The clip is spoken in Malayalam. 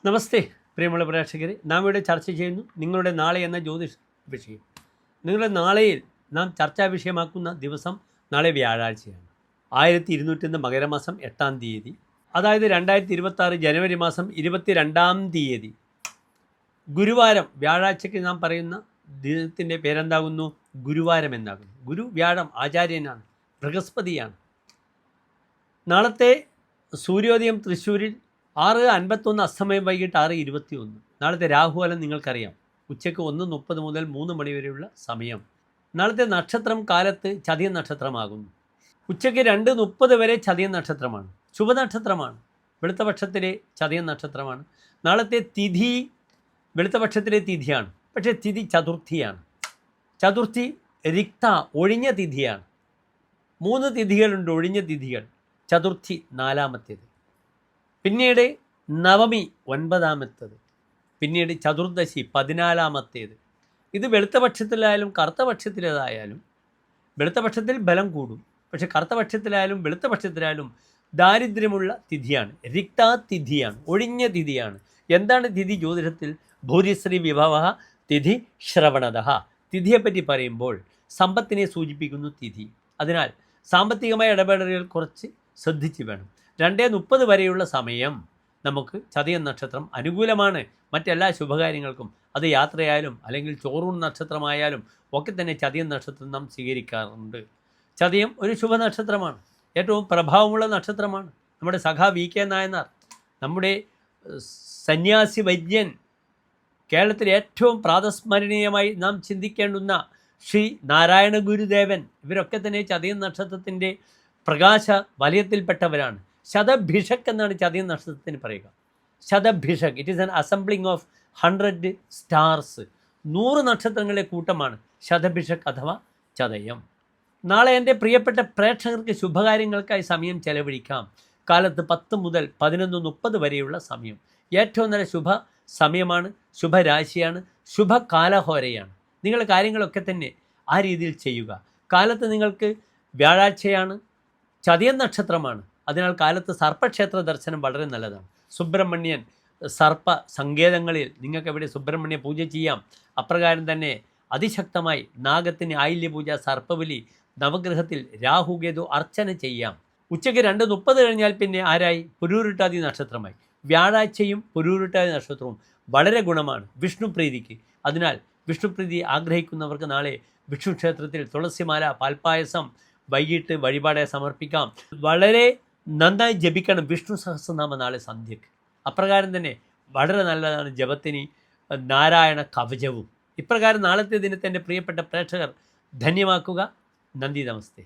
നമസ്തേ പ്രിയമുള്ള പ്രേക്ഷകരെ, നാം ഇവിടെ ചർച്ച ചെയ്യുന്നു നിങ്ങളുടെ നാളെ എന്ന ജ്യോതിഷ വിഷയം. നിങ്ങളുടെ നാളെയിൽ നാം ചർച്ചാ വിഷയമാക്കുന്ന ദിവസം നാളെ വ്യാഴാഴ്ചയാണ്. 1201 മകരമാസം 8-ാം തീയതി, അതായത് 2026 ജനുവരി മാസം 22-ാം തീയതി ഗുരുവാരം. വ്യാഴാഴ്ചയ്ക്ക് നാം പറയുന്ന ദിനത്തിൻ്റെ പേരെന്താകുന്നു? ഗുരുവാരം എന്നാകുന്നു. ഗുരു വ്യാഴം ആചാര്യനാണ്, ബൃഹസ്പതിയാണ്. നാളത്തെ സൂര്യോദയം തൃശ്ശൂരിൽ 6:51, അസ്തമയം വൈകിട്ട് 6:21. നാളത്തെ രാഹുകാലം നിങ്ങൾക്കറിയാം, ഉച്ചയ്ക്ക് 1:30 മുതൽ 3 മണി വരെയുള്ള സമയം. നാളത്തെ നക്ഷത്രം കാലത്ത് ചതയം നക്ഷത്രമാകുന്നു. ഉച്ചയ്ക്ക് 2:30 വരെ ചതയം നക്ഷത്രമാണ്, ശുഭനക്ഷത്രമാണ്, വെളുത്തപക്ഷത്തിലെ ചതയം നക്ഷത്രമാണ്. നാളത്തെ തിഥി വെളുത്തപക്ഷത്തിലെ തിഥിയാണ്, പക്ഷേ തിഥി ചതുർത്ഥിയാണ്. ചതുർത്ഥി റിക്ത, ഒഴിഞ്ഞ തിഥിയാണ്. 3 തിഥികളുണ്ട്, ഒഴിഞ്ഞ തിഥികൾ. ചതുർത്ഥി 4-ാമത്തേത്, പിന്നീട് നവമി 9-ാമത്തേത്, പിന്നീട് ചതുർദശി 14-ാമത്തേത്. ഇത് വെളുത്തപക്ഷത്തിലായാലും കറുത്തപക്ഷത്തിലേതായാലും വെളുത്തപക്ഷത്തിൽ ബലം കൂടും, പക്ഷെ കറുത്തപക്ഷത്തിലായാലും വെളുത്തപക്ഷത്തിലായാലും ദാരിദ്ര്യമുള്ള തിഥിയാണ്, റിക്താ തിഥിയാണ്, ഒഴിഞ്ഞ തിഥിയാണ്. എന്താണ് തിഥി ജ്യോതിഷത്തിൽ? ഭൂരിശ്രീ വിഭവ തിഥി ശ്രവണത. തിഥിയെപ്പറ്റി പറയുമ്പോൾ സമ്പത്തിനെ സൂചിപ്പിക്കുന്നു തിഥി. അതിനാൽ സാമ്പത്തികമായ ഇടപെടലുകൾ കുറച്ച് ശ്രദ്ധിച്ച് വേണം. 2:30 വരെയുള്ള സമയം നമുക്ക് ചതയം നക്ഷത്രം അനുകൂലമാണ്. മറ്റെല്ലാ ശുഭകാര്യങ്ങൾക്കും, അത് യാത്രയായാലും അല്ലെങ്കിൽ ചോറൂൺ നക്ഷത്രമായാലും ഒക്കെ തന്നെ ചതയം നക്ഷത്രം നാം സ്വീകരിക്കാറുണ്ട്. ചതയം ഒരു ശുഭനക്ഷത്രമാണ്, ഏറ്റവും പ്രഭാവമുള്ള നക്ഷത്രമാണ്. നമ്മുടെ സഖാ വി കെ നായനാർ, നമ്മുടെ സന്യാസി വൈദ്യൻ, കേരളത്തിലെ ഏറ്റവും പ്രാതസ്മരണീയമായി നാം ചിന്തിക്കേണ്ടുന്ന ശ്രീ നാരായണ ഗുരുദേവൻ, ഇവരൊക്കെ തന്നെ ചതയം നക്ഷത്രത്തിൻ്റെ പ്രകാശ വലയത്തിൽപ്പെട്ടവരാണ്. ശതഭിഷക് എന്നാണ് ചതയം നക്ഷത്രത്തിന് പറയുക. Shatabhishak, it is an assembling of 100 stars. 100 നക്ഷത്രങ്ങളുടെ കൂട്ടമാണ് ശതഭിഷക് അഥവാ ചതയം. നാളെ എൻ്റെ പ്രിയപ്പെട്ട പ്രേക്ഷകർക്ക് ശുഭകാര്യങ്ങൾക്കായി സമയം ചെലവഴിക്കാം. കാലത്ത് 10 മുതൽ 11:30 വരെയുള്ള സമയം ഏറ്റവും നല്ല ശുഭ സമയമാണ്, ശുഭരാശിയാണ്, ശുഭകാലഹോരയാണ്. നിങ്ങളുടെ കാര്യങ്ങളൊക്കെ തന്നെ ആ രീതിയിൽ ചെയ്യുക. കാലത്ത് നിങ്ങൾക്ക് വ്യാഴാഴ്ചയാണ്, ചതയം നക്ഷത്രമാണ്. അതിനാൽ കാലത്ത് സർപ്പക്ഷേത്ര ദർശനം വളരെ നല്ലതാണ്. സുബ്രഹ്മണ്യൻ സർപ്പ സങ്കേതങ്ങളിൽ നിങ്ങൾക്ക് എവിടെ സുബ്രഹ്മണ്യ പൂജ ചെയ്യാം. അപ്രകാരം തന്നെ അതിശക്തമായി നാഗത്തിന് ആയില്യപൂജ, സർപ്പബലി, നവഗ്രഹത്തിൽ രാഹുകേതു അർച്ചന ചെയ്യാം. ഉച്ചയ്ക്ക് 2:30 കഴിഞ്ഞാൽ പിന്നെ ആരായി? പുരൂരുട്ടാതി നക്ഷത്രമായി. വ്യാഴാഴ്ചയും പുരൂരുട്ടാതി നക്ഷത്രവും വളരെ ഗുണമാണ് വിഷ്ണുപ്രീതിക്ക്. അതിനാൽ വിഷ്ണുപ്രീതി ആഗ്രഹിക്കുന്നവർക്ക് നാളെ വിഷ്ണു ക്ഷേത്രത്തിൽ തുളസിമാല, പാൽപ്പായസം വൈകിട്ട് വഴിപാടായി സമർപ്പിക്കാം. വളരെ നന്നായി ജപിക്കണം വിഷ്ണു സഹസ്രനാമ നാളെ സന്ധ്യക്ക്. അപ്രകാരം തന്നെ വളരെ നല്ലതാണ് ജപത്തിന് നാരായണ കവചവും. ഇപ്രകാരം നാളത്തെ ദിനത്തെ എൻ്റെ പ്രിയപ്പെട്ട പ്രേക്ഷകർ ധന്യമാക്കുക. നന്ദി, നമസ്തേ.